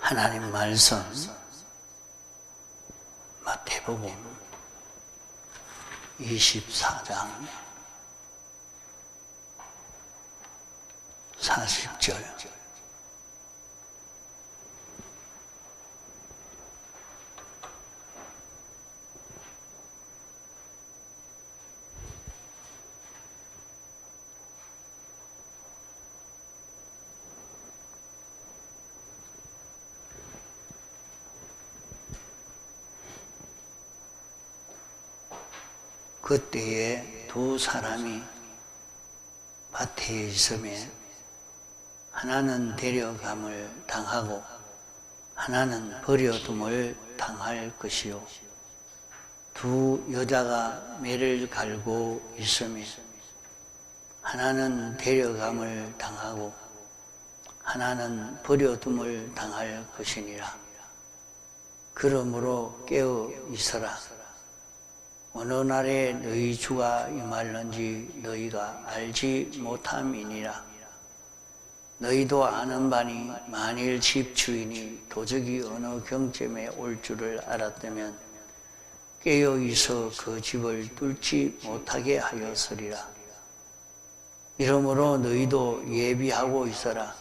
하나님 말씀 마태복음 24장 40절 그때에 두 사람이 밭에 있으며 하나는 데려감을 당하고 하나는 버려둠을 당할 것이요 두 여자가 매를 갈고 있으며 하나는 데려감을 당하고 하나는 버려둠을 당할 것이니라. 그러므로 깨어 있어라. 어느 날에 너희 주가 임할는지 너희가 알지 못함이니라. 너희도 아는 바니 만일 집주인이 도적이 어느 경점에 올 줄을 알았다면 깨어 있어 그 집을 뚫지 못하게 하였으리라. 이러므로 너희도 예비하고 있어라.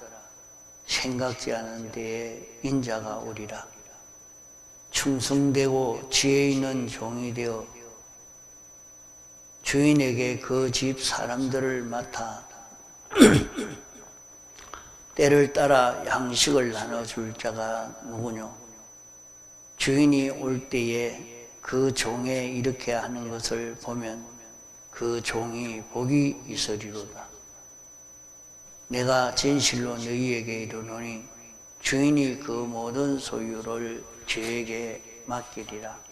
생각지 않은 데에 인자가 오리라. 충성되고 지혜 있는 종이 되어 주인에게 그 집 사람들을 맡아 때를 따라 양식을 나눠줄 자가 누구뇨? 주인이 올 때에 그 종에 이렇게 하는 것을 보면 그 종이 복이 있으리로다. 내가 진실로 너희에게 이르노니 주인이 그 모든 소유를 저에게 맡기리라.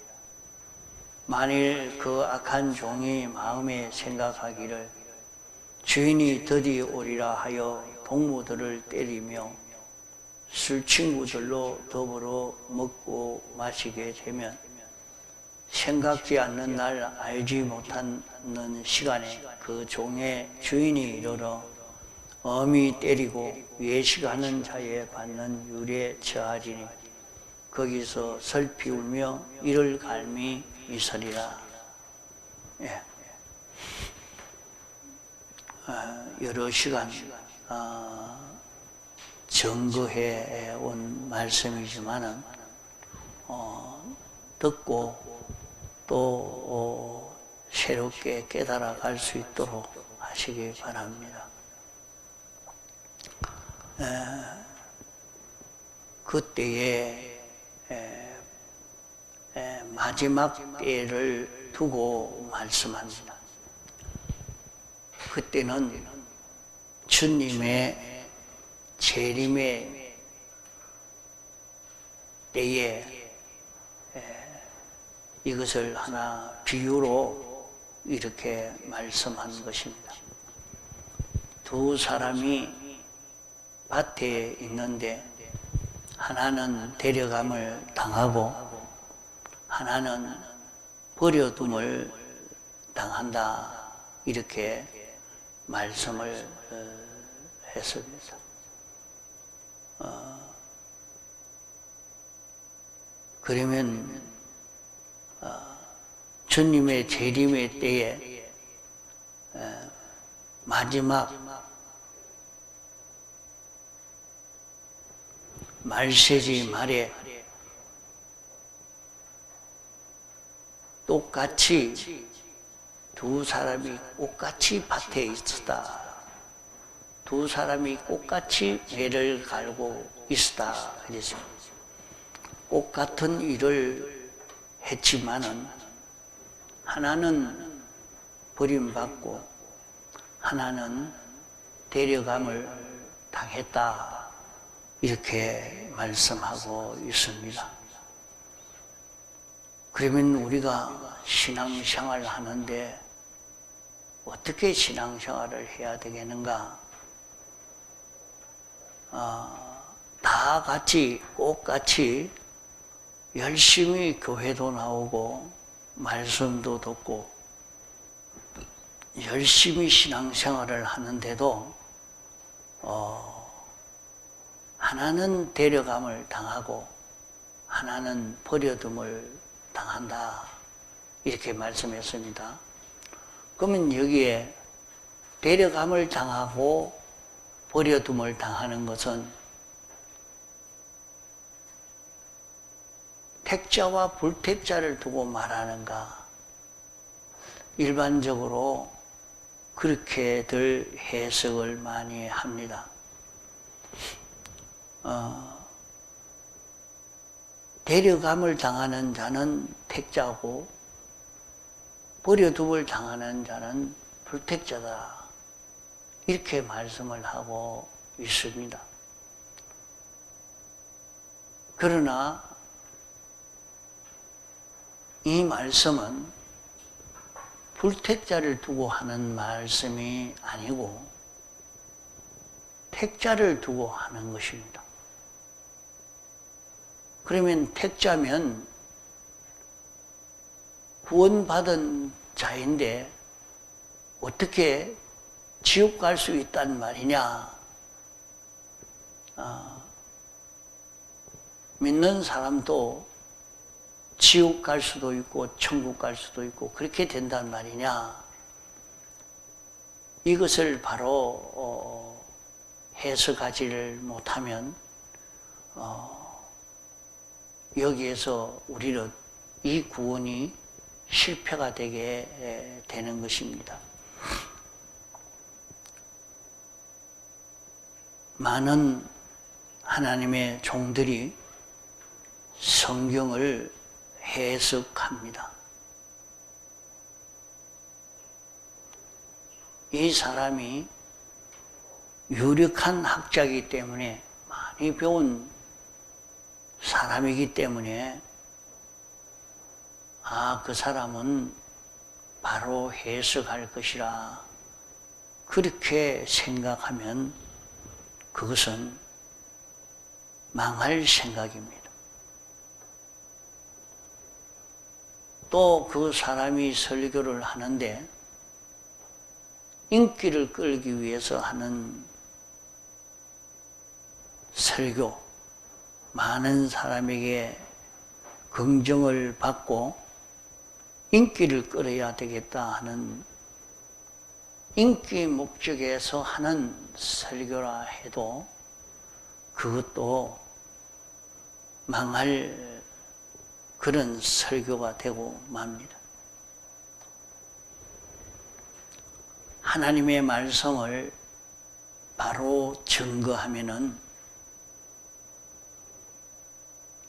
만일 그 악한 종이 마음에 생각하기를 주인이 드디 오리라 하여 동무들을 때리며 술친구들로 더불어 먹고 마시게 되면 생각지 않는 날 알지 못하는 시간에 그 종의 주인이 이르러 엄히 때리고 외식하는 자에 받는 율에 처하리니 거기서 슬피 울며 이를 갈미 있으리라. 예. 여러 시간 증거해 온 말씀이지만은 듣고 또 새롭게 깨달아 갈 수 있도록 하시기 바랍니다. 그때에 마지막 때를 두고 말씀합니다. 그때는 주님의 재림의 때에 이것을 하나 비유로 이렇게 말씀한 것입니다. 두 사람이 밭에 있는데 하나는 데려감을 당하고 하나는 버려둠을 당한다. 이렇게 말씀을 했습니다. 그러면 주님의 재림의 때에 마지막 말세지 말에 똑같이 두 사람이 똑같이 밭에 있었다. 두 사람이 똑같이 매를 갈고 있었다. 그래서 똑같은 일을 했지만은 하나는 버림받고 하나는 데려감을 당했다. 이렇게 말씀하고 있습니다. 그러면 우리가 신앙생활을 하는데 어떻게 신앙생활을 해야 되겠는가? 다 같이 똑같이 열심히 교회도 나오고 말씀도 듣고 열심히 신앙생활을 하는데도 하나는 데려감을 당하고 하나는 버려둠을 당한다. 이렇게 말씀했습니다. 그러면 여기에 데려감을 당하고 버려둠을 당하는 것은 택자와 불택자를 두고 말하는가? 일반적으로 그렇게들 해석을 많이 합니다. 데려감을 당하는 자는 택자고 버려둠을 당하는 자는 불택자다. 이렇게 말씀을 하고 있습니다. 그러나 이 말씀은 불택자를 두고 하는 말씀이 아니고 택자를 두고 하는 것입니다. 그러면 택자면 구원받은 자인데 어떻게 지옥 갈 수 있단 말이냐? 믿는 사람도 지옥 갈 수도 있고 천국 갈 수도 있고 그렇게 된단 말이냐? 이것을 바로 해석하지를 못하면 여기에서 우리는 이 구원이 실패가 되게 되는 것입니다. 많은 하나님의 종들이 성경을 해석합니다. 이 사람이 유력한 학자이기 때문에 많이 배운 사람이기 때문에 그 사람은 바로 해석할 것이라 그렇게 생각하면 그것은 망할 생각입니다. 또 그 사람이 설교를 하는데 인기를 끌기 위해서 하는 설교, 많은 사람에게 긍정을 받고 인기를 끌어야 되겠다 하는 인기 목적에서 하는 설교라 해도 그것도 망할 그런 설교가 되고 맙니다. 하나님의 말씀을 바로 증거하면은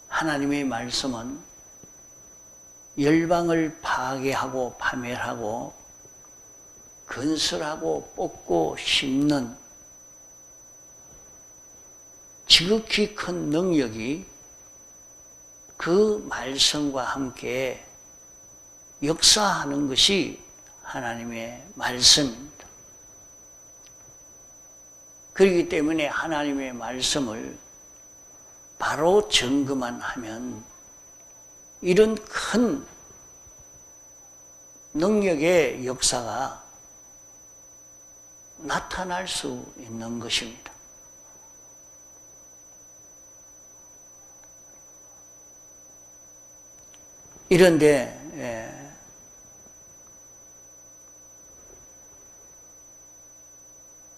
하나님의 말씀은 열방을 파괴하고 파멸하고 건설하고 뽑고 심는 지극히 큰 능력이 그 말씀과 함께 역사하는 것이 하나님의 말씀입니다. 그렇기 때문에 하나님의 말씀을 바로 증거만 하면 이런 큰 능력의 역사가 나타날 수 있는 것입니다. 이런데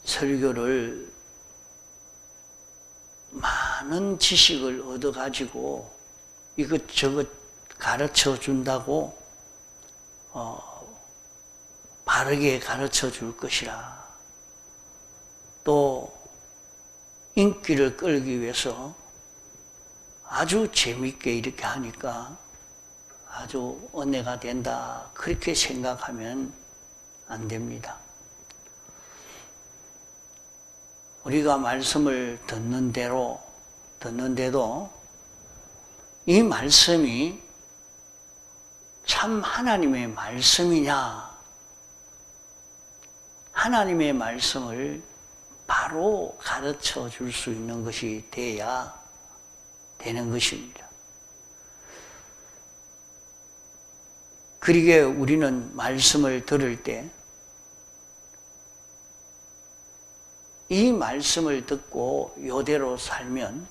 설교를 많은 지식을 얻어가지고 이것저것 가르쳐 준다고 바르게 가르쳐 줄 것이라. 또 인기를 끌기 위해서 아주 재밌게 이렇게 하니까 아주 은혜가 된다. 그렇게 생각하면 안 됩니다. 우리가 말씀을 듣는데도 이 말씀이 참 하나님의 말씀이냐? 하나님의 말씀을 바로 가르쳐 줄 수 있는 것이 돼야 되는 것입니다. 그러기에 우리는 말씀을 들을 때 이 말씀을 듣고 이대로 살면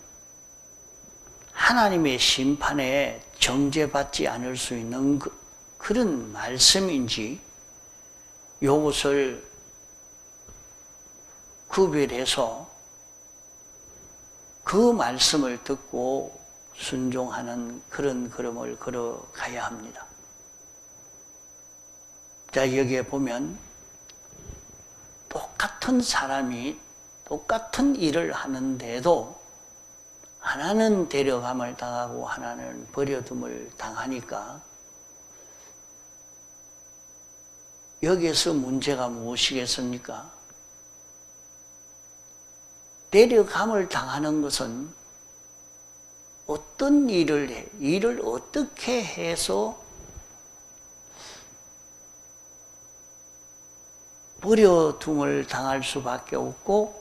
하나님의 심판에 정죄받지 않을 수 있는 그런 말씀인지 이것을 구별해서 그 말씀을 듣고 순종하는 그런 걸음을 걸어가야 합니다. 자, 여기에 보면 똑같은 사람이 똑같은 일을 하는데도 하나는 데려감을 당하고 하나는 버려둠을 당하니까 여기에서 문제가 무엇이겠습니까? 데려감을 당하는 것은 어떤 일을 해, 일을 어떻게 해서 버려둠을 당할 수밖에 없고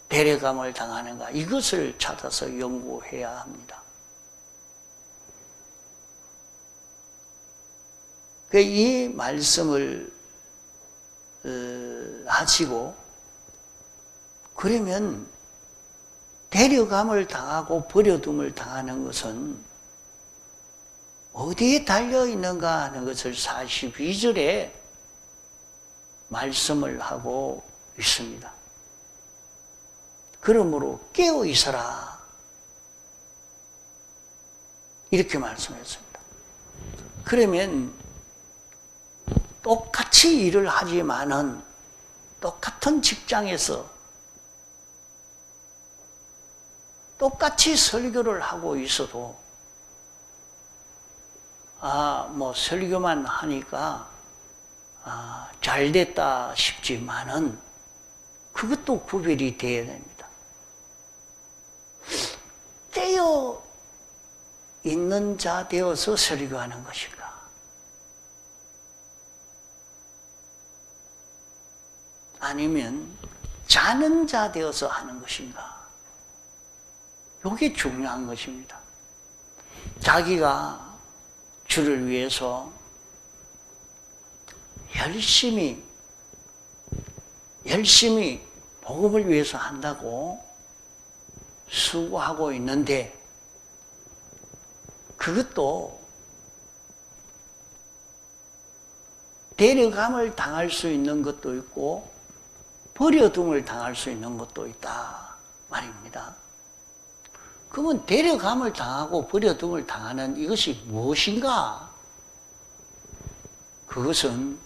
데려감을 당하는가, 이것을 찾아서 연구해야 합니다. 이 말씀을 하시고 그러면 데려감을 당하고 버려둠을 당하는 것은 어디에 달려있는가 하는 것을 42절에 말씀을 하고 있습니다. 그러므로 깨어 있어라, 이렇게 말씀했습니다. 그러면 똑같이 일을 하지만은 똑같은 직장에서 똑같이 설교를 하고 있어도 설교만 하니까 잘 됐다 싶지만은 그것도 구별이 되어야 됩니다. 깨어 있는 자 되어서 설교하는 것인가, 아니면 자는 자 되어서 하는 것인가, 이게 중요한 것입니다. 자기가 주를 위해서 열심히 복음을 위해서 한다고 수고하고 있는데 그것도 데려감을 당할 수 있는 것도 있고 버려둠을 당할 수 있는 것도 있다 말입니다. 그러면 데려감을 당하고 버려둠을 당하는 이것이 무엇인가? 그것은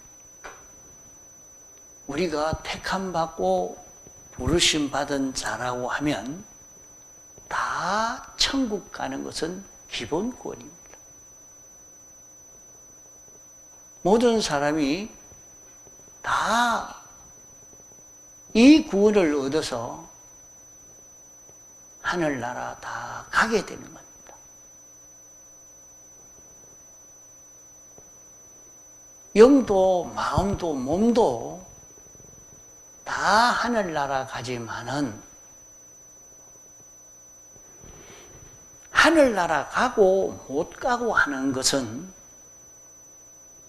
우리가 택함받고 부르심받은 자라고 하면 다 천국 가는 것은 기본권입니다. 모든 사람이 다 이 구원을 얻어서 하늘나라 다 가게 되는 겁니다. 영도 마음도 몸도 다 하늘나라 가지만은 하늘나라 가고 못 가고 하는 것은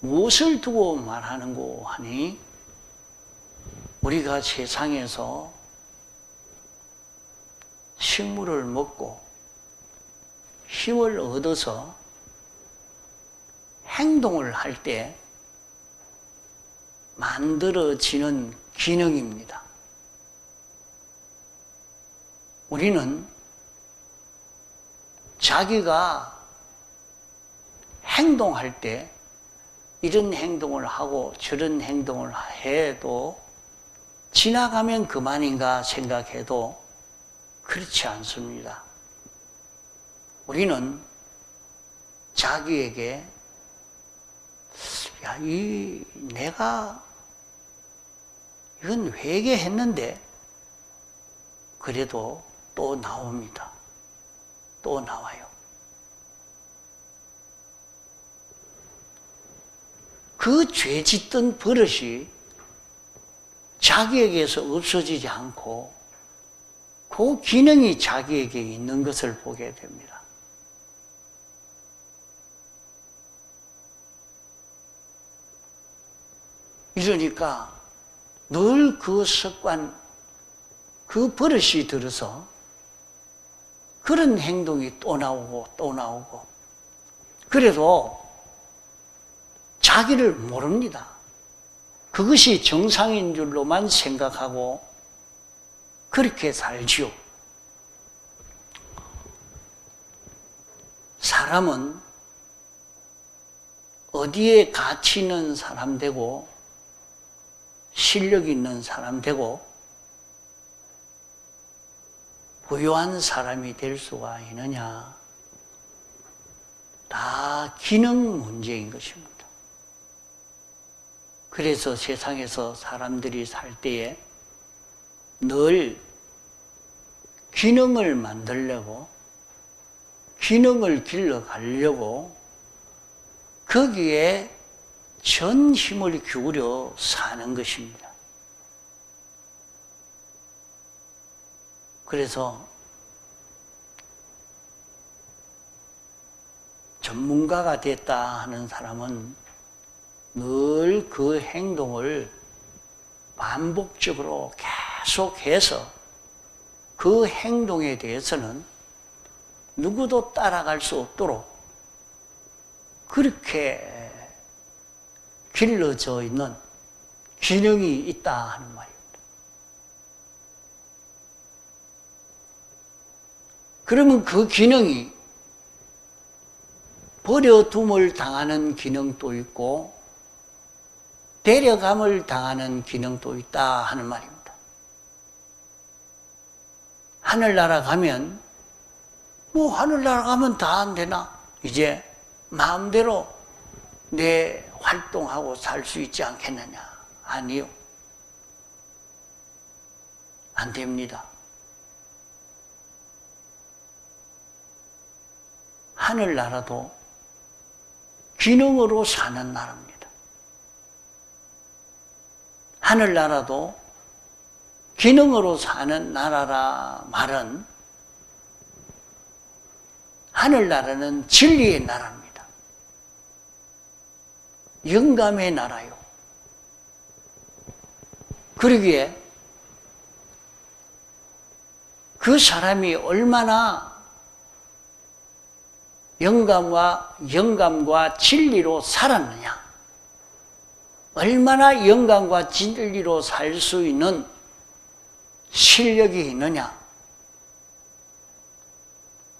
무엇을 두고 말하는고 하니 우리가 세상에서 식물을 먹고 힘을 얻어서 행동을 할 때 만들어지는 기능입니다. 우리는 자기가 행동할 때 이런 행동을 하고 저런 행동을 해도 지나가면 그만인가 생각해도 그렇지 않습니다. 우리는 자기에게 내가 이건 회개했는데 그래도 또 나옵니다. 또 나와요. 그 죄 짓던 버릇이 자기에게서 없어지지 않고 그 기능이 자기에게 있는 것을 보게 됩니다. 이러니까 늘 그 습관, 그 버릇이 들어서 그런 행동이 또 나오고 또 나오고, 그래도 자기를 모릅니다. 그것이 정상인 줄로만 생각하고 그렇게 살지요. 사람은 어디에 가치 있는 사람 되고 실력 있는 사람 되고 부유한 사람이 될 수가 있느냐? 다 기능 문제인 것입니다. 그래서 세상에서 사람들이 살 때에 늘 기능을 만들려고, 기능을 길러가려고 거기에 전 힘을 기울여 사는 것입니다. 그래서 전문가가 됐다 하는 사람은 늘 그 행동을 반복적으로 계속해서 그 행동에 대해서는 누구도 따라갈 수 없도록 그렇게 길러져 있는 기능이 있다 하는 말입니다. 그러면 그 기능이 버려둠을 당하는 기능도 있고 데려감을 당하는 기능도 있다 하는 말입니다. 하늘나라 가면 하늘나라 가면 다 안 되나? 이제 마음대로 내 활동하고 살 수 있지 않겠느냐? 아니요. 안 됩니다. 하늘나라도 기능으로 사는 나라입니다. 하늘나라도 기능으로 사는 나라라 말은 하늘나라는 진리의 나라입니다. 영감의 나라요. 그러기에 그 사람이 얼마나 영감과 진리로 살았느냐, 얼마나 영감과 진리로 살 수 있는 실력이 있느냐,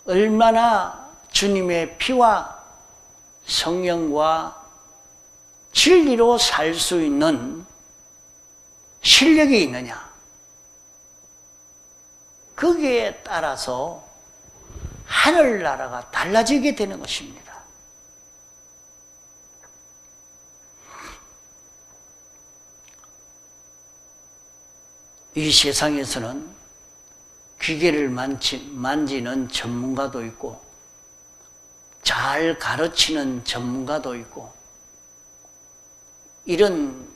얼마나 주님의 피와 성령과 진리로 살 수 있는 실력이 있느냐, 거기에 따라서 하늘나라가 달라지게 되는 것입니다. 이 세상에서는 기계를 만지는 전문가도 있고 잘 가르치는 전문가도 있고, 이런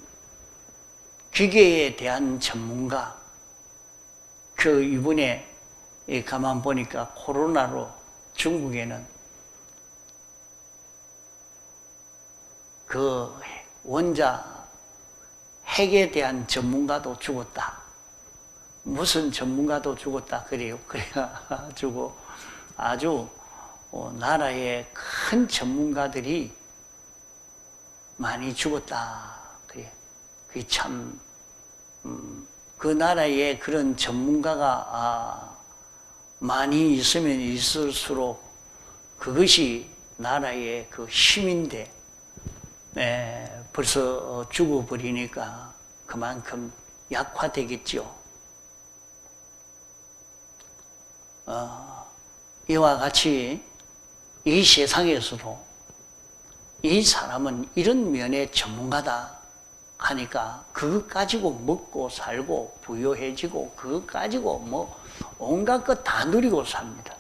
기계에 대한 전문가, 이번에 가만 보니까 코로나로 중국에는 그 원자 핵에 대한 전문가도 죽었다. 무슨 전문가도 죽었다 그래요. 그래가지고 아주 나라의 큰 전문가들이 많이 죽었다. 그래. 그게 참, 그 나라에 그런 전문가가 많이 있으면 있을수록 그것이 나라의 그 힘인데, 벌써 죽어버리니까 그만큼 약화되겠죠. 이와 같이 이 세상에서도 이 사람은 이런 면의 전문가다 하니까 그것 가지고 먹고 살고 부유해지고 그것 가지고 온갖 것 다 누리고 삽니다.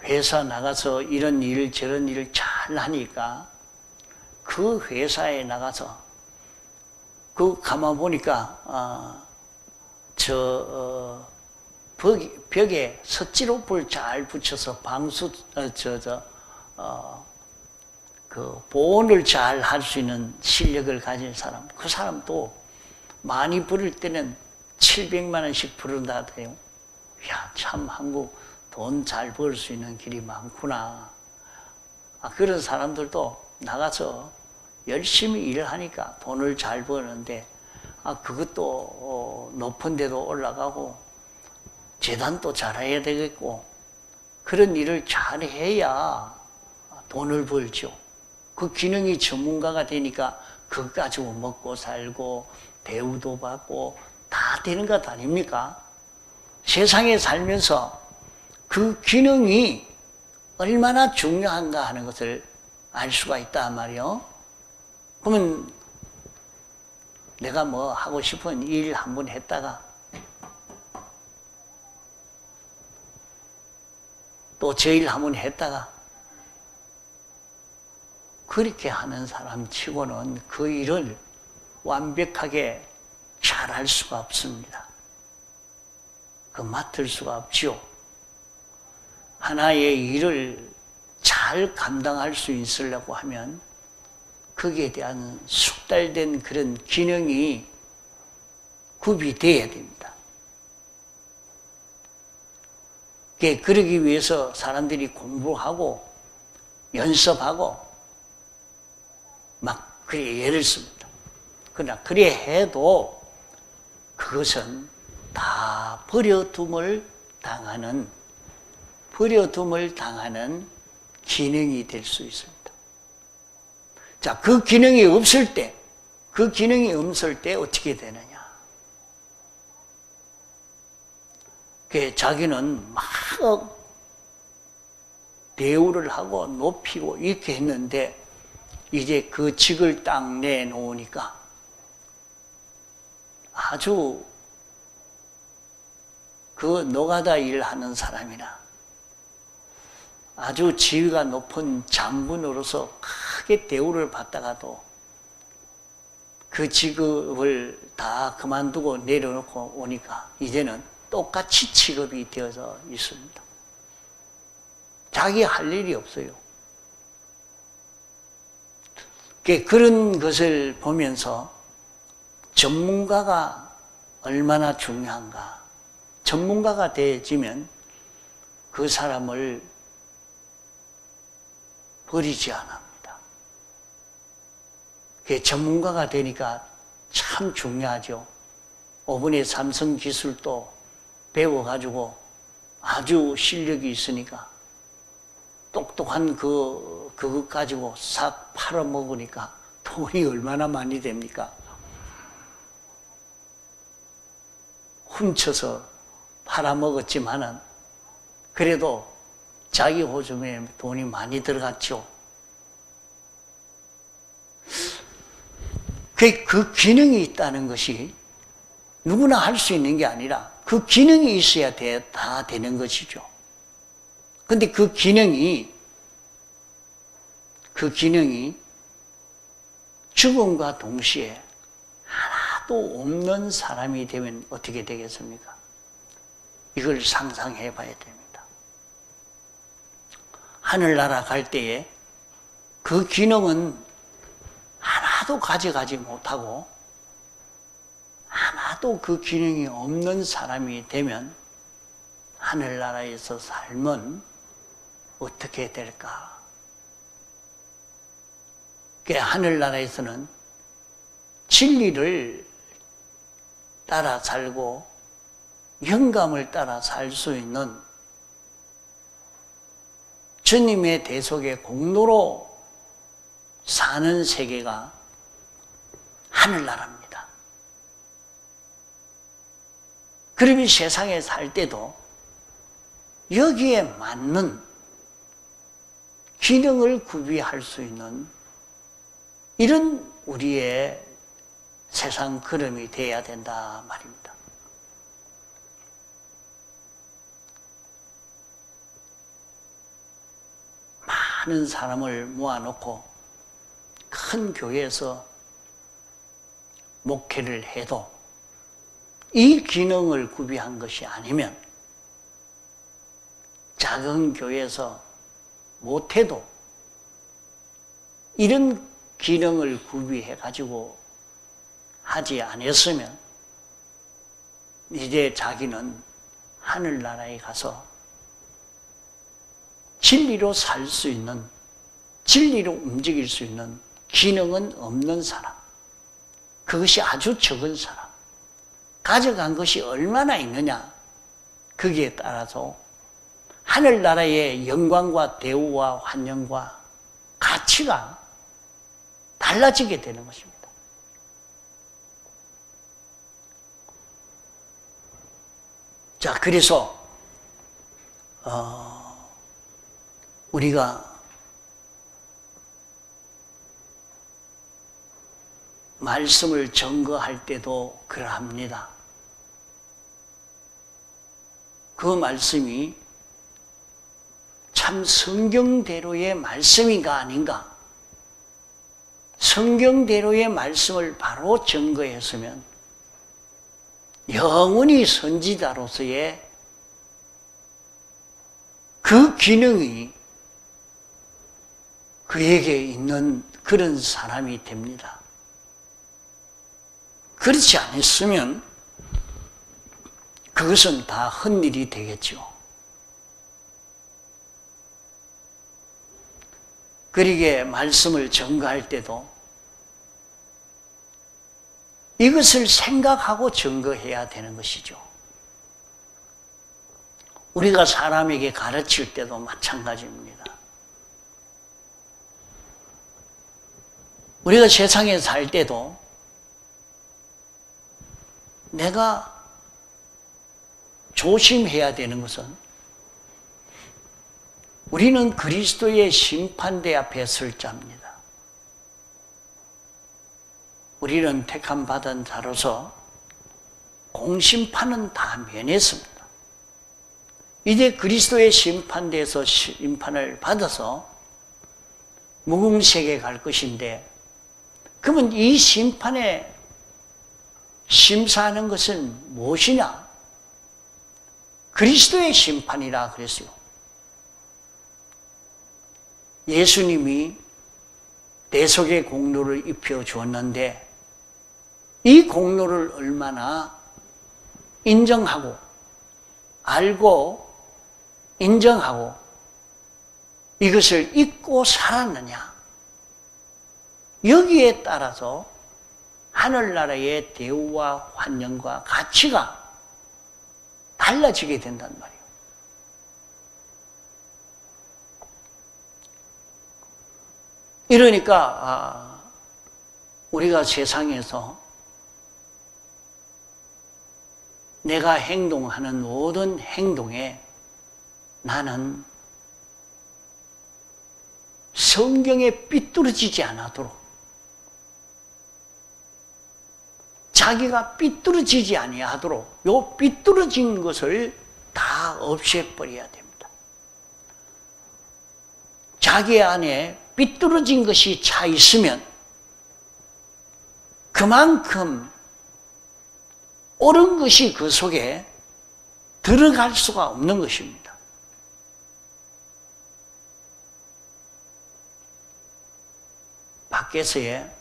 회사 나가서 이런 일 저런 일 잘 하니까 그 회사에 나가서 가만 보니까 벽에 스티로폼을 잘 붙여서 보온을 잘 할 수 있는 실력을 가진 사람, 그 사람도 많이 부를 때는 700만 원씩 부른다대요. 야, 참 한국 돈 잘 벌 수 있는 길이 많구나. 그런 사람들도 나가서 열심히 일하니까 돈을 잘 버는데, 그것도 높은 데도 올라가고 재단도 잘해야 되겠고, 그런 일을 잘해야 돈을 벌죠. 그 기능이 전문가가 되니까 그거 가지고 먹고 살고 대우도 받고 다 되는 것 아닙니까? 세상에 살면서 그 기능이 얼마나 중요한가 하는 것을 알 수가 있단 말이요. 그러면 내가 뭐 하고 싶은 일 한번 했다가 또 저 일 한번 했다가 그렇게 하는 사람 치고는 그 일을 완벽하게 잘할 수가 없습니다. 그 맡을 수가 없죠. 하나의 일을 잘 감당할 수 있으려고 하면 거기에 대한 숙달된 그런 기능이 구비되어야 됩니다. 그러기 위해서 사람들이 공부하고 연습하고 막 그래 애를 씁니다. 그러나 그래 해도 그것은 다 버려둠을 당하는 기능이 될 수 있습니다. 자, 그 기능이 없을 때 어떻게 되느냐? 자기는 막 대우를 하고 높이고 이렇게 했는데 이제 그 직을 딱 내놓으니까 아주 그 노가다 일하는 사람이나 아주 지위가 높은 장군으로서 크게 대우를 받다가도 그 직업을 다 그만두고 내려놓고 오니까 이제는 똑같이 취급이 되어져 있습니다. 자기 할 일이 없어요. 그런 것을 보면서 전문가가 얼마나 중요한가. 전문가가 되어지면 그 사람을 버리지 않습니다. 전문가가 되니까 참 중요하죠. 5분의 삼성 기술도 배워가지고 아주 실력이 있으니까 똑똑한 그것 가지고 싹 팔아먹으니까 돈이 얼마나 많이 됩니까? 훔쳐서 팔아먹었지만은 그래도 자기 호주머니에 돈이 많이 들어갔죠. 그 기능이 있다는 것이 누구나 할 수 있는 게 아니라 그 기능이 있어야 다 되는 것이죠. 근데 그 기능이 죽음과 동시에 하나도 없는 사람이 되면 어떻게 되겠습니까? 이걸 상상해 봐야 됩니다. 하늘나라 갈 때에 그 기능은 하나도 가져가지 못하고 하나도 그 기능이 없는 사람이 되면 하늘나라에서 살면 어떻게 될까? 하늘나라에서는 진리를 따라 살고 영감을 따라 살 수 있는 주님의 대속의 공로로 사는 세계가 하늘나라입니다. 그러면 세상에 살 때도 여기에 맞는 기능을 구비할 수 있는 이런 우리의 세상 걸음이 되어야 된다 말입니다. 많은 사람을 모아놓고 큰 교회에서 목회를 해도 이 기능을 구비한 것이 아니면 작은 교회에서 못해도 이런 기능을 구비해 가지고 하지 않았으면 이제 자기는 하늘나라에 가서 진리로 살 수 있는, 진리로 움직일 수 있는 기능은 없는 사람, 그것이 아주 적은 사람, 가져간 것이 얼마나 있느냐, 거기에 따라서 하늘나라의 영광과 대우와 환영과 가치가 달라지게 되는 것입니다. 자, 그래서 우리가 말씀을 증거할 때도 그러합니다. 그 말씀이 참 성경대로의 말씀인가 아닌가? 성경대로의 말씀을 바로 증거했으면 영원히 선지자로서의 그 기능이 그에게 있는 그런 사람이 됩니다. 그렇지 않았으면 그것은 다 헛일이 되겠죠. 그러기에 말씀을 증거할 때도 이것을 생각하고 증거해야 되는 것이죠. 우리가 사람에게 가르칠 때도 마찬가지입니다. 우리가 세상에 살 때도 내가 조심해야 되는 것은 우리는 그리스도의 심판대 앞에 설 자입니다. 우리는 택함 받은 자로서 공심판은 다 면했습니다. 이제 그리스도의 심판대에서 심판을 받아서 무궁색에 갈 것인데, 그러면 이 심판에 심사하는 것은 무엇이냐? 그리스도의 심판이라 그랬어요. 예수님이 대속의 공로를 입혀 주었는데 이 공로를 얼마나 인정하고 알고 인정하고 이것을 잊고 살았느냐, 여기에 따라서 하늘나라의 대우와 환영과 가치가 달라지게 된단 말이에요. 이러니까 우리가 세상에서 내가 행동하는 모든 행동에 나는 성경에 삐뚤어지지 않도록, 자기가 삐뚤어지지 아니하도록 요 삐뚤어진 것을 다 없애버려야 됩니다. 자기 안에 삐뚤어진 것이 차 있으면 그만큼 옳은 것이 그 속에 들어갈 수가 없는 것입니다. 밖에서의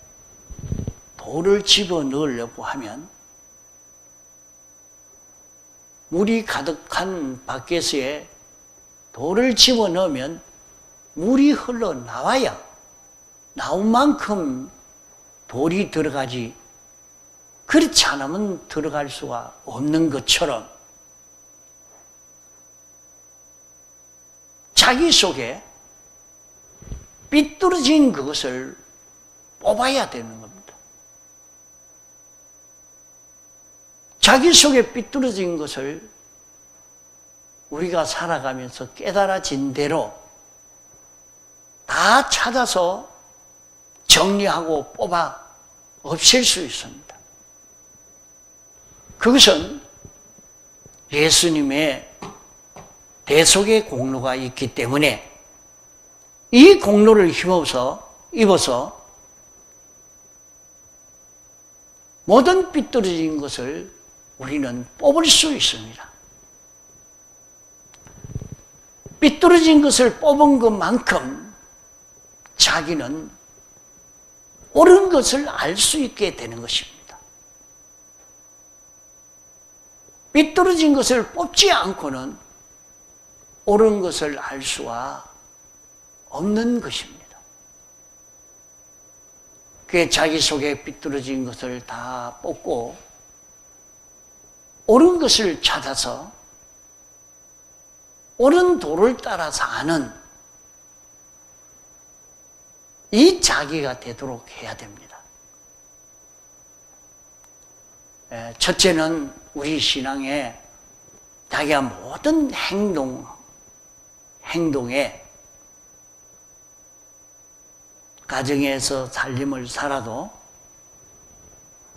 돌을 집어넣으려고 하면 물이 가득한 밖에서의 돌을 집어넣으면 물이 흘러나와야 나온 만큼 돌이 들어가지, 그렇지 않으면 들어갈 수가 없는 것처럼 자기 속에 삐뚤어진 그것을 뽑아야 되는 겁니다. 자기 속에 삐뚤어진 것을 우리가 살아가면서 깨달아진 대로 다 찾아서 정리하고 뽑아 없앨 수 있습니다. 그것은 예수님의 대속의 공로가 있기 때문에 이 공로를 입어서 모든 삐뚤어진 것을 우리는 뽑을 수 있습니다. 삐뚤어진 것을 뽑은 것만큼 자기는 옳은 것을 알 수 있게 되는 것입니다. 삐뚤어진 것을 뽑지 않고는 옳은 것을 알 수가 없는 것입니다. 그게 자기 속에 삐뚤어진 것을 다 뽑고 옳은 것을 찾아서 옳은 도를 따라 사는 이 자기가 되도록 해야 됩니다. 첫째는 우리 신앙에 자기가 모든 행동에 가정에서 살림을 살아도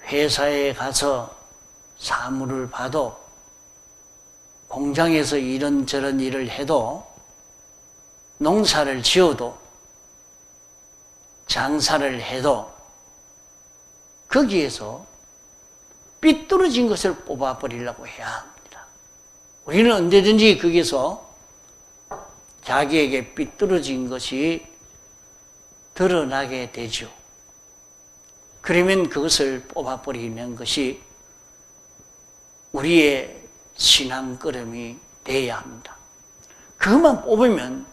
회사에 가서 사무를 봐도 공장에서 이런저런 일을 해도 농사를 지어도 장사를 해도 거기에서 삐뚤어진 것을 뽑아버리려고 해야 합니다. 우리는 언제든지 거기서 자기에게 삐뚤어진 것이 드러나게 되죠. 그러면 그것을 뽑아버리는 것이 우리의 신앙 걸음이 되어야 합니다. 그것만 뽑으면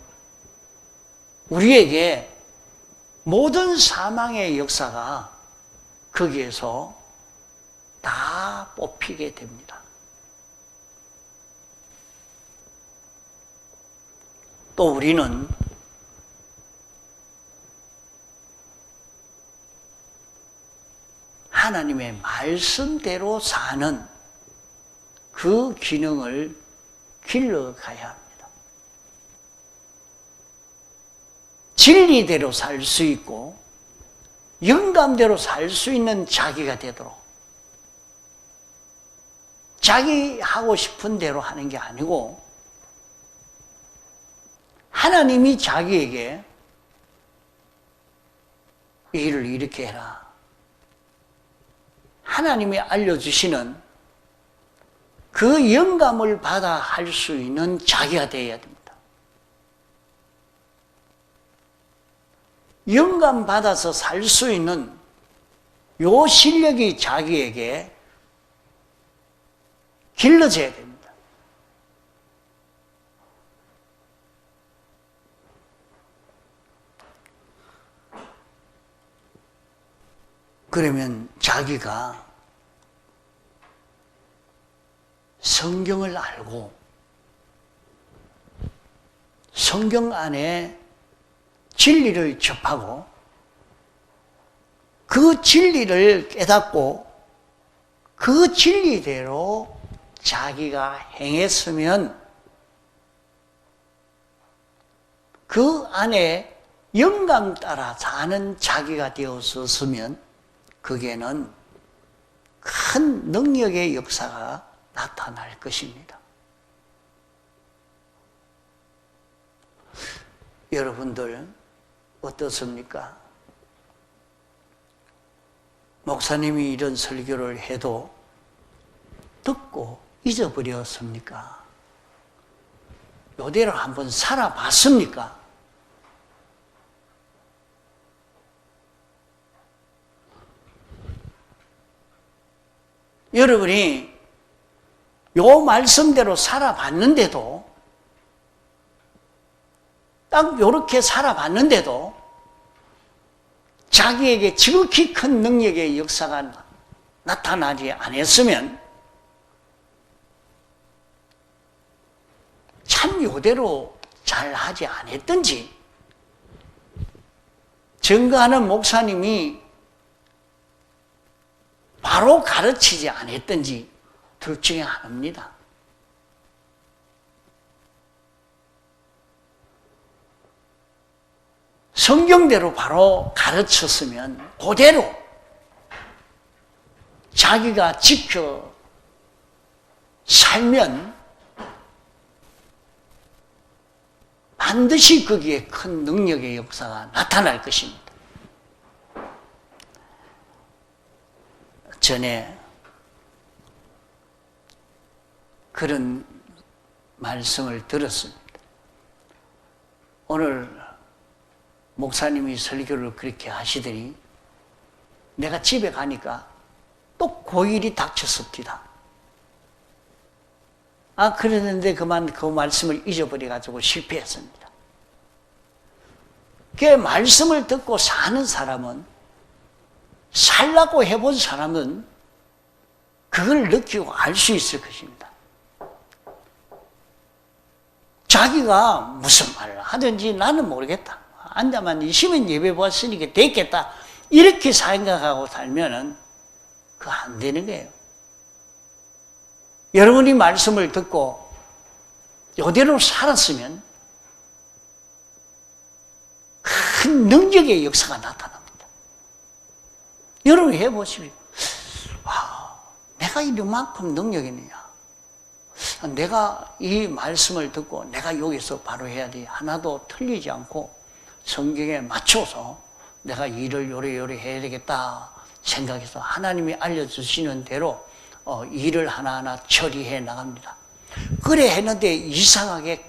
우리에게 모든 사망의 역사가 거기에서 다 뽑히게 됩니다. 또 우리는 하나님의 말씀대로 사는 그 기능을 길러가야 합니다. 진리대로 살 수 있고 영감대로 살 수 있는 자기가 되도록, 자기 하고 싶은 대로 하는 게 아니고 하나님이 자기에게 이 일을 이렇게 해라, 하나님이 알려주시는 그 영감을 받아 할 수 있는 자기가 되어야 됩니다. 영감 받아서 살 수 있는 요 실력이 자기에게 길러져야 됩니다. 그러면 자기가 성경을 알고 성경 안에 진리를 접하고 그 진리를 깨닫고 그 진리대로 자기가 행했으면 그 안에 영감 따라 사는 자기가 되었었으면 거기에는 큰 능력의 역사가 나타날 것입니다. 여러분들 어떻습니까? 목사님이 이런 설교를 해도 듣고 잊어버렸습니까? 요대로 한번 살아봤습니까? 여러분이 요 말씀대로 살아봤는데도, 딱 요렇게 살아봤는데도 자기에게 지극히 큰 능력의 역사가 나타나지 않았으면 참 요대로 잘 하지 않았든지, 증거하는 목사님이 바로 가르치지 않았든지 둘 중에 하나입니다. 성경대로 바로 가르쳤으면 그대로 자기가 지켜 살면 반드시 거기에 큰 능력의 역사가 나타날 것입니다. 전에 그런 말씀을 들었습니다. 오늘 목사님이 설교를 그렇게 하시더니 내가 집에 가니까 또 고일이 닥쳤습니다. 그랬는데 그만 그 말씀을 잊어버려가지고 실패했습니다. 그 말씀을 듣고 사는 사람은, 살라고 해본 사람은 그걸 느끼고 알 수 있을 것입니다. 자기가 무슨 말을 하든지 나는 모르겠다. 앉아만 있으면 예배 보았으니까 됐겠다. 이렇게 생각하고 살면은 그거 안 되는 거예요. 여러분이 말씀을 듣고 이대로 살았으면 큰 능력의 역사가 나타납니다. 여러분 해보십시오. 와, 내가 이만큼 능력이 있느냐? 내가 이 말씀을 듣고 내가 여기서 바로 해야 돼. 하나도 틀리지 않고 성경에 맞춰서 내가 일을 요래 해야 되겠다 생각해서 하나님이 알려주시는 대로 일을 하나하나 처리해 나갑니다. 그래 했는데 이상하게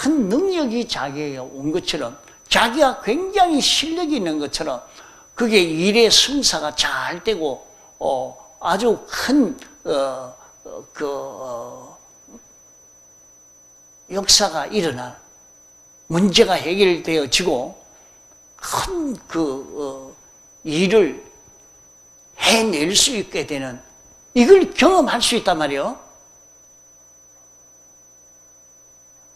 큰 능력이 자기에게 온 것처럼, 자기가 굉장히 실력이 있는 것처럼 그게 일의 승사가 잘 되고 아주 큰 역사가 일어나 문제가 해결되어지고 큰 일을 해낼 수 있게 되는, 이걸 경험할 수 있단 말이에요.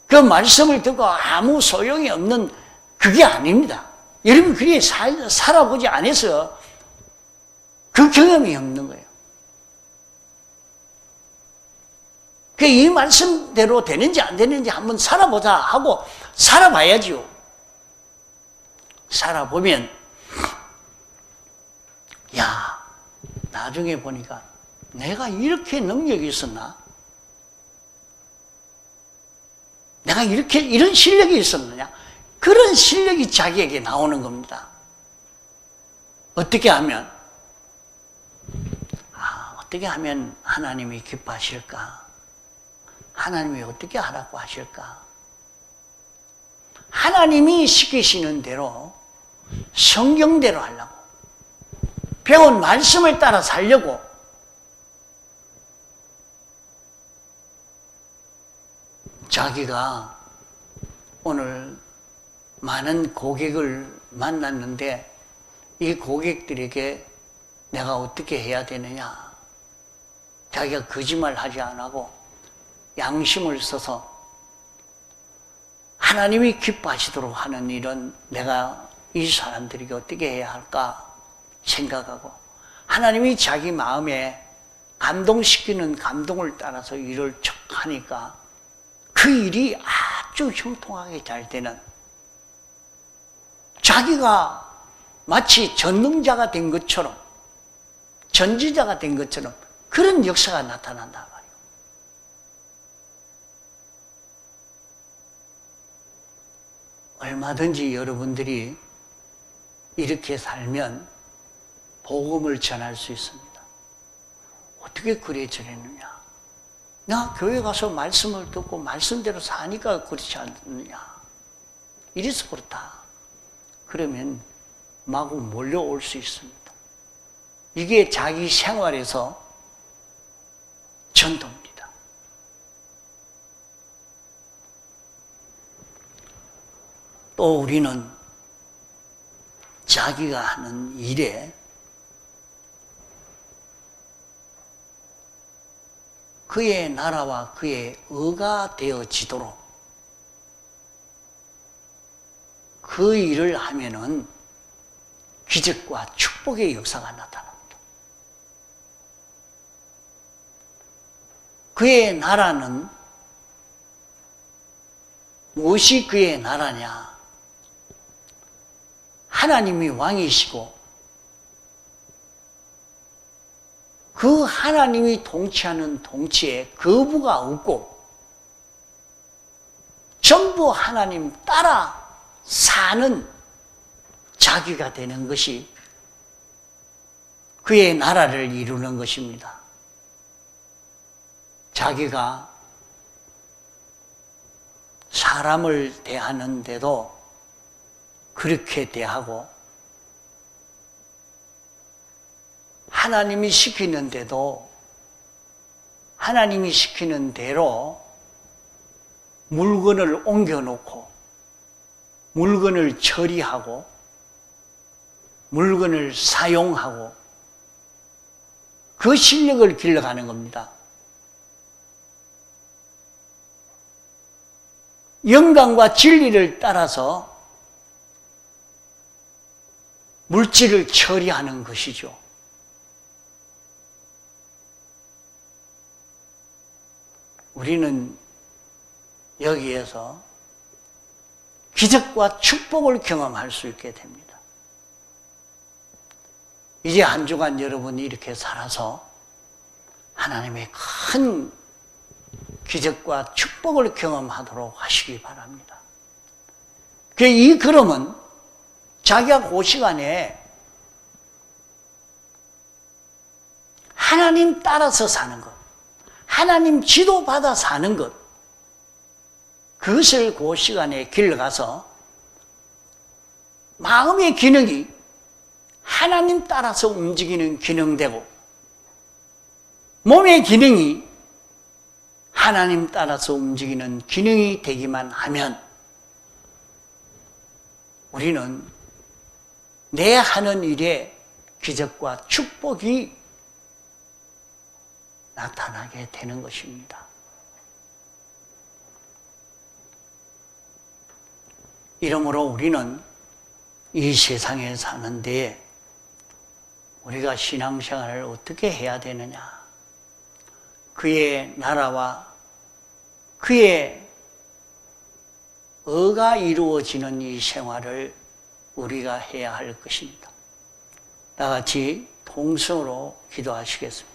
그 말씀을 듣고 아무 소용이 없는 그게 아닙니다. 여러분 그게 살아보지 않아서 그 경험이 없는 거예요. 이 말씀대로 되는지 안 되는지 한번 살아보자 하고 살아봐야지요. 살아보면 야, 나중에 보니까 내가 이렇게 능력이 있었나? 내가 이런 실력이 있었느냐? 그런 실력이 자기에게 나오는 겁니다. 어떻게 하면? 어떻게 하면 하나님이 기뻐하실까? 하나님이 어떻게 하라고 하실까? 하나님이 시키시는 대로 성경대로 하려고, 배운 말씀을 따라 살려고, 자기가 오늘 많은 고객을 만났는데 이 고객들에게 내가 어떻게 해야 되느냐, 자기가 거짓말 하지 않고 양심을 써서 하나님이 기뻐하시도록 하는 일은 내가 이 사람들에게 어떻게 해야 할까 생각하고, 하나님이 자기 마음에 감동시키는 감동을 따라서 일을 쭉 하니까 그 일이 아주 형통하게 잘 되는, 자기가 마치 전능자가 된 것처럼, 전지자가 된 것처럼 그런 역사가 나타난다 말이에요. 얼마든지 여러분들이 이렇게 살면 복음을 전할 수 있습니다. 어떻게 그래 저랬느냐? 나 교회 가서 말씀을 듣고 말씀대로 사니까 그렇지 않느냐? 이래서 그렇다. 그러면 마구 몰려올 수 있습니다. 이게 자기 생활에서 전도입니다. 또 우리는 자기가 하는 일에 그의 나라와 그의 의가 되어지도록 그 일을 하면은 기적과 축복의 역사가 나타납니다. 그의 나라는 무엇이 그의 나라냐? 하나님이 왕이시고 그 하나님이 통치하는 통치에 거부가 없고 전부 하나님 따라 사는 자기가 되는 것이 그의 나라를 이루는 것입니다. 자기가 사람을 대하는데도 그렇게 대하고 하나님이 시키는데도 하나님이 시키는 대로 물건을 옮겨놓고 물건을 처리하고 물건을 사용하고 그 실력을 길러가는 겁니다. 영광과 진리를 따라서 물질을 처리하는 것이죠. 우리는 여기에서 기적과 축복을 경험할 수 있게 됩니다. 이제 한 주간 여러분이 이렇게 살아서 하나님의 큰 기적과 축복을 경험하도록 하시기 바랍니다. 이 걸음은 자기가 그 시간에 하나님 따라서 사는 것, 하나님 지도받아 사는 것, 그것을 그 시간에 길러가서 마음의 기능이 하나님 따라서 움직이는 기능되고 몸의 기능이 하나님 따라서 움직이는 기능이 되기만 하면 우리는 내 하는 일에 기적과 축복이 나타나게 되는 것입니다. 이러므로 우리는 이 세상에 사는 데에 우리가 신앙생활을 어떻게 해야 되느냐? 그의 나라와 그의 의가 이루어지는 이 생활을 우리가 해야 할 것입니다. 다 같이 통성으로 기도하시겠습니다.